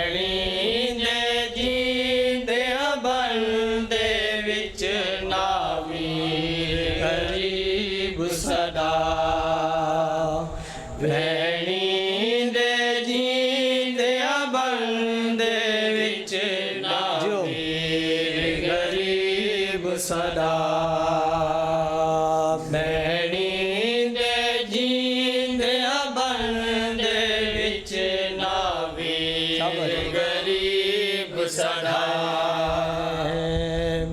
ਭੈਣੀ ਦੇ ਜੀਂਦਿਆਂ ਬਣਦੇ ਵਿੱਚ ਨਾ ਵੀਰ ਗਰੀਬ ਸਦਾ ਭੈਣੀ ਦੇ ਜੀਂਦਿਆਂ ਬਣਦੇ ਵਿੱਚ ਨਾ ਵੀਰ ਗਰੀਬ ਸਦਾ ਭੈਣੀ ਦੇ ਜੀਂਦਿਆਂ ਬਣਦੇ ਵਿੱਚ ਨਾ ਵੀਰ ਗਰੀਬ ਸਦਾ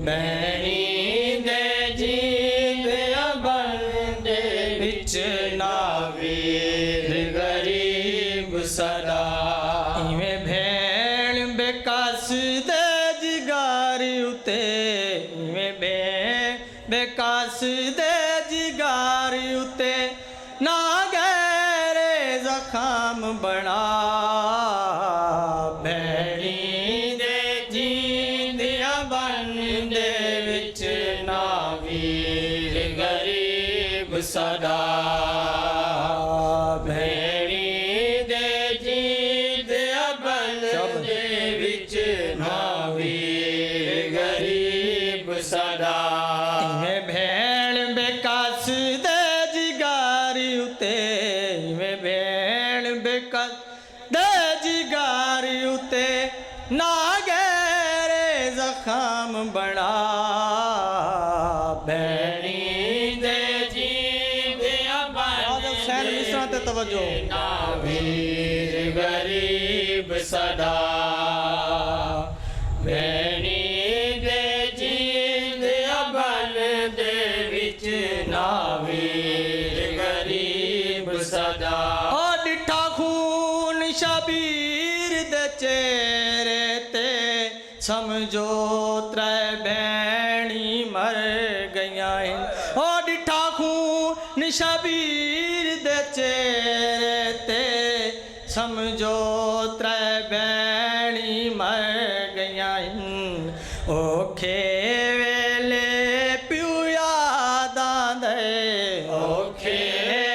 ਭੈਣੀ ਦੇ ਜੀਂਦਿਆਂ ਬਣਦੇ ਵਿੱਚ ਨਾ ਵੀਰ ਗਰੀਬ ਸਦਾ ਇਵੇਂ ਭੈਣ ਬੇਕਸ ਦੇ ਜਿਗਰ ਉਤੇ ਇਵੇਂ ਬੇਕਸ ਦੇ ਜਿਗਰ ਉਤੇ ਨਾ ਗਹਿਰੇ ਜ਼ਖਮ ਬਣਾ ਭੈਣੀ ਦੇ ਜੀਂਦਿਆਂ ਬਣਦੇ ਵਿੱਚ ਨਾ ਵੀਰ ਗਰੀਬ ਸਦਾ ਭੈਣੀ ਦੇ ਜੀਂਦਿਆਂ ਬਣਦੇ ਵਿੱਚ ਨਾ ਵੀਰ ਗਰੀਬ ਸਦਾ ਇਵੇਂ ਭੈਣ ਬੇਕਸ ਦੇ ਜਿਗਰ ਉਤੇ ਇਵੇਂ ਭੈਣ ਬੇਕਸ ਦੇ ਜਿਗਰ ਉਤੇ ਨਾ ਗਹਿਰੇ ਜ਼ਖਮ ਬਣਾ ਭੈਣੀ ਦੇ ਜੀਂਦਿਆਂ ਬਣਦੇ ਤੇ ਤਵੱਜੋ ਨਾ ਵੀਰ ਗਰੀਬ ਸਦਾ ਭੈਣੀ ਦੇ ਜੀਂਦਿਆਂ ਬਣਦੇ ਵਿੱਚ ਨਾ ਵੀਰ ਗਰੀਬ ਸਦਾ ਓ ਡਿੱਠਾ ਖੂਨ ਸ਼ਬੀਰ ਦੇ ਚਿਹਰੇ ਤੇ ਸਮਝੋ ਤਰੇ ਭੈਣੀ ਮਰ ਗਈਆਂ ਓ ਡਿੱਠਾ ਖੂਨ ਸ਼ਬੀਰ ਦੇ ਚਿਹਰੇ ਤੇ ਸਮਝੋ ਤਰੇ ਭੈਣੀ ਮਰ ਗਈਆਂ ਔਖੇ ਵੇਲੇ ਪਿਉ ਯਾਦ ਆਂਦੇ ਔਖੇ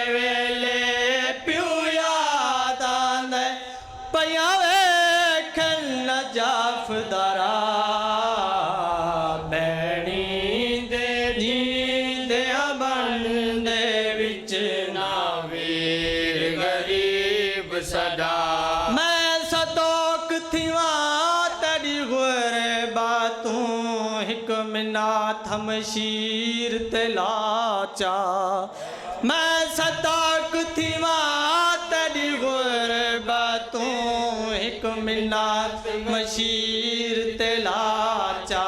ਵੇਲੇ ਪਿਉ ਯਾਦ ਆਂਦੇ ਪਿਆ ਵੇਖਣ ਨਾ ਜਾਫਦਾਰਾ ਭੈਣੀ ਦੇ ਜੀਂਦਿਆਂ ਬਣਦੇ ਵਿੱਚ ਨਾ ਵੀਰ ਗਰੀਬ ਸਦਾ ਮੈਂ ਸਦੋਕ ਥੀਵਾਂ ਤੇਰੀ ਗੁਰਬਾਤੋਂ ਇੱਕ ਮਿਨਾਤ ਹਮਸ਼ੀਰ ਤੇ ਲਾਚਾ ਮੈਂ ਸਦੋਕ ਥੀਵਾਂ ਤੇਰੀ ਗੁਰਬਾਤੋਂ ਇੱਕ ਮਿਨਾਤ ਮਸ਼ੀਰ ਤੇ ਲਾਚਾ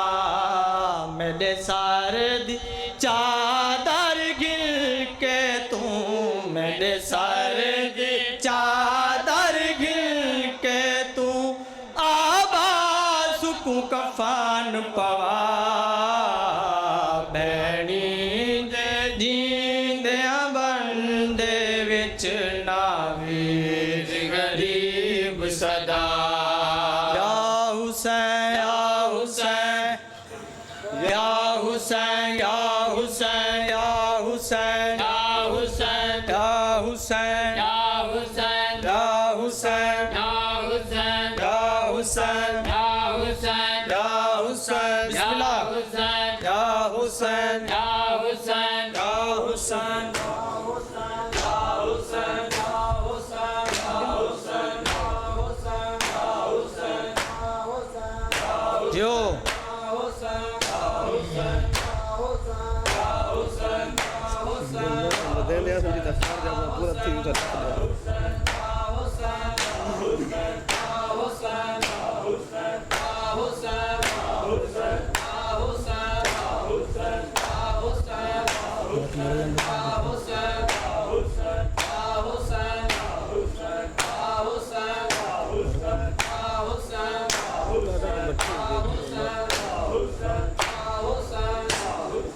ਮੇਰੇ ਸਾਰ ਦੀ ਚਾਦਰ ਗਿਰ ਕੇ ਤੂੰ ਮੇਰੇ ਸਾਰ ਦੀ ਚਾਦਰ ਗਿਰ ਕੇ ਤੂੰ ਆਵਾਜ਼ ਸੁਕੂ ਕਫਨ ਪਵਾ ਭੈਣੀ ਦੇ ਜੀਂਦਿਆਂ ਬਣਦੇ ਵਿੱਚ ਨਾ ਵੀਰ ਗਰੀਬ ਸਦਾ ਯਾ ਹੁਸੈਨ ਯਾ ਹੁਸੈਨ ਯਾ ਹੁਸੈਨ ਯਾ ਹੁਸੈਨ ਯਾ ਹੁਸੈਨ ਯਾ ਹੁਸੈਨ ਯਾ ਹੁਸੈਨ ਯਾ ਹੁਸੈਨ ਯਾ ਹੁਸੈਨ ਯਾ ਹੁਸੈਨ ਯਾ ਹੁਸੈਨ ਯਾ ਹੁਸੈਨ ਯਾ ਹੁਸੈਨ ਬਿਸਮਿਲ੍ਲਾਹ ਯਾ ਹੁਸੈਨ ਯਾ ਹੁਸੈਨ ਯਾ ਹੁਸੈਨ ਜੋ بدل يا سيدي تفكر جاب पूरा ठीक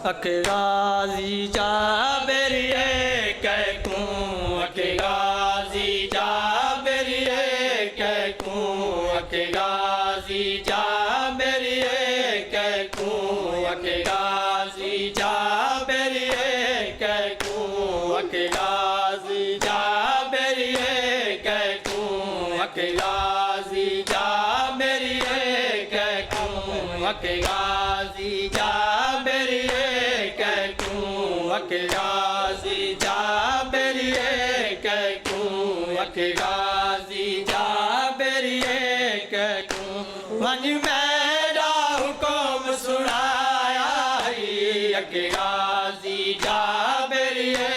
अकगाजी जाबेरिए कहूँ अकगाजी जाबेरिए कहूँ अकगाजी जाबेरिए कहूँ अकगाजी जाबेरिए कहूँ अकगाजी जाबेरिए कहूँ अकगाजी जा अके गाजी जाबिरिए कहूँ अके गाजी जाबिरिए कहूँ अके गाजी जाबिरिए कहूँ वन मेरा हुक्म सुनाया अके गाजी जाबिरिए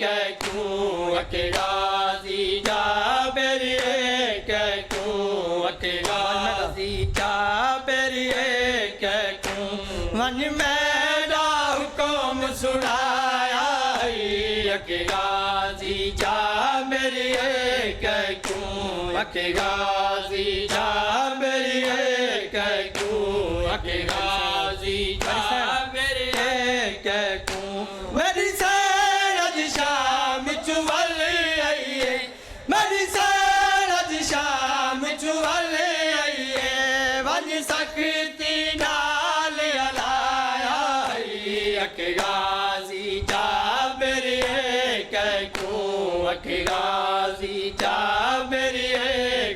कहूँ अके गाजी जाबिरिए कहूँ अके गाजी जाबिरिए कहूँ वन मेरा हुक्म सुनाया अके गाजी जाबिरिए कहूँ अके गाजी जाबिरिए कहूँ अके गाजी जाबिरिए कहूँ मेरी सरद शाम चुवल आइए मेरी सरद शाम चुवल आइए वन सकती नाल अलाया अके गाजी जाबिरिए कहूँ अके गाजी जाबिरिए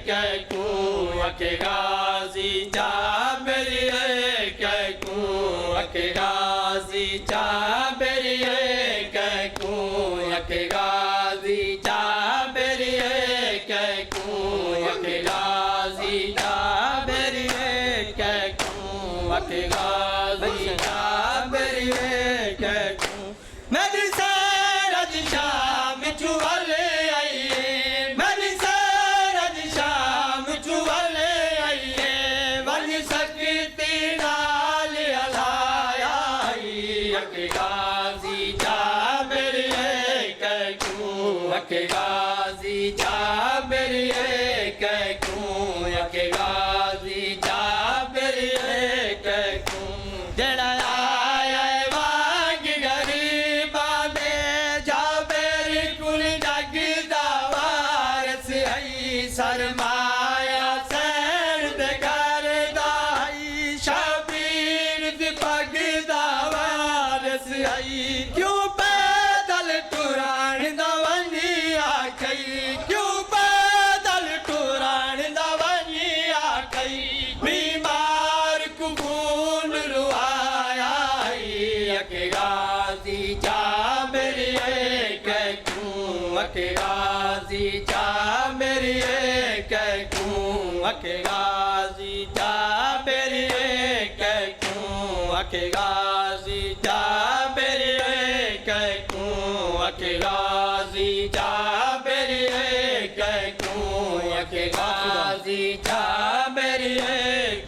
कहूँ अके गाजी जाबिरिए कहूँ अके गाजी जाबिरिए कहूँ अके गाजी जाबिरिए कहूँ अके गाजी जाबिरिए कहूँ अके गाजी जाबिरिए कहूँ मेरी सरद शाम चुवल आइए मेरी सरद शाम चुवल आइए वन सकती नाल अलाया अके गाजी जाबिरिए कहूँ अके गाजी जाबिरिए कहूँ अके गाजी जाबिरिए कहूँ जड़ा आया वाग गरीबा दे जाबिर कुल जगदा वारस है सरमाया सैन दे करदा है शबीर दी पगदा वारस है क्यों पैदल टुरान दवनी आखई क्यों पैदल टुरान दवनी आखई बीमार कुबून रुआया अके गाजी जाबिरिए कहूँ अके गाजी जाबिरिए कहूँ अके गाजी जाबिरिए कहूँ अके गाजी जाबिरिए कहूँ अके गाजी जाबिरिए कहूँ अके गाजी जाबिरिए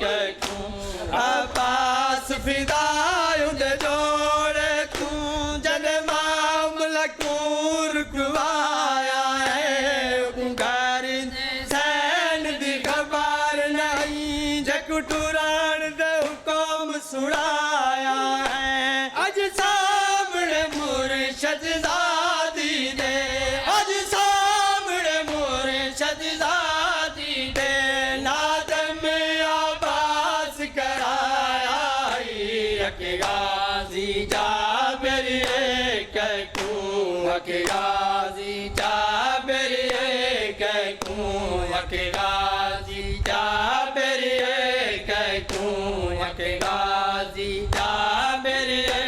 कहूँ अब्बास फिदायुं दे जोड़े तू जन मामला कूर कुवाया है घर सैन दी खबर नहीं जकुटुरान दे हुक्म सुनाया है अज सामने मुर्शद ज़ादी दे अज सामने मुर्शद ज़ादी दे नादम आबास कराया अके गाजी जाबिरिए कहूँ अके गाजी जाबिरिए कहूँ अके गाजी जाबिरिए कहूँ अके गाजी जाबिरिए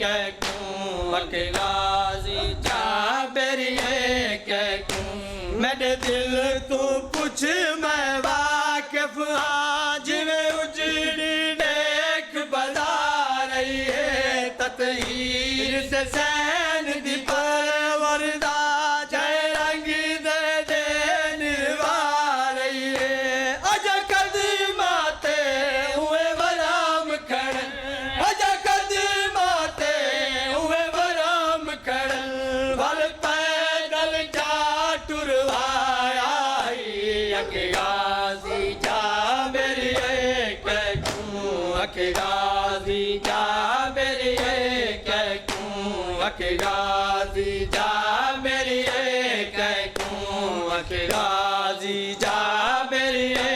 कहूँ अके गाजी जाबिरिए कहूँ मेरे दिल तू कुछ मैं वाकिफ हाँ जिवें उजड़ी देख बजा रही है ततहीर से सैन दी परवरदा जय रंग दे दे निर्वा रही है अज कदमाते हुए वराम खड़न अज कदमाते हुए वराम खड़न वल पैदल जा टुरवाया अके गाजी जाबिरिए कहूँ अके गाजी जाबिरिए कहूँ अके गाजी जाबिरिए कहूँ अके गाजी जाबिरिए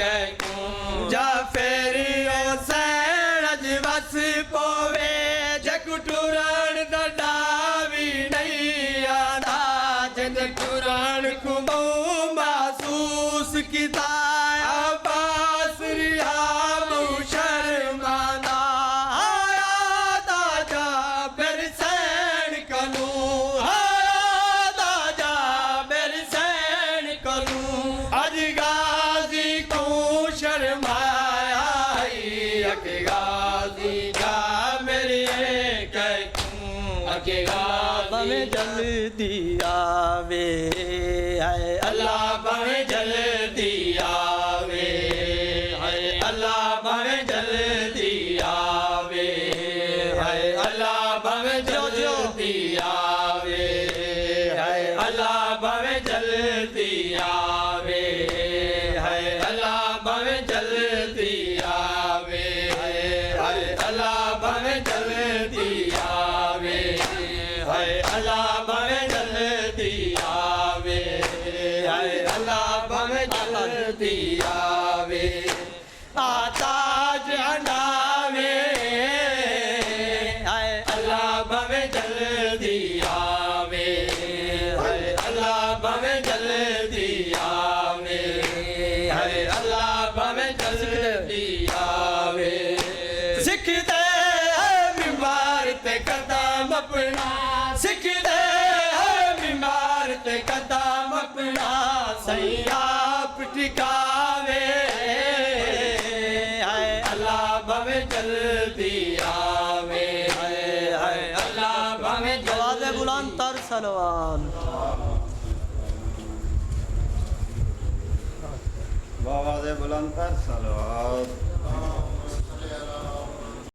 कहूँ जा फेरियो सैन अज बस पोवे जकुटुरान दा डावी नहीं आदा जकुटुरान को महसूस किता अब्बास रिहा शर्म शर्माया हक गाजी जा मेरी कहूँ हक गाजी जल्दी आवे है अल्लाह भावे जल्दी आवे है अल्लाह भावे जल्दी आवे है अल्लाह भावे जल्दी आवे है अल्लाह भावे जल्दी आवे है अल्लाह भावे जल्दी आवे है अल्लाह भावे जल्दी आवे है अल्लाह भावे जल्दी आवे है अल्लाह भावे जल्दी आवे आता जनावे है अल्लाह भावे जल्दी आवे है अल्लाह भावे जल्दी आवे है अल्लाह भावे जल्दी आवे सिखदे बीमार ते कदम अपना सिखदे बीमार ते कदम अपना सही आप टिकावे है अल्लाह भावे जल्दी आवे है अल्लाह भावे आवाज़ बुलंद तर सलवान आवाज़ बुलंद कर सलवात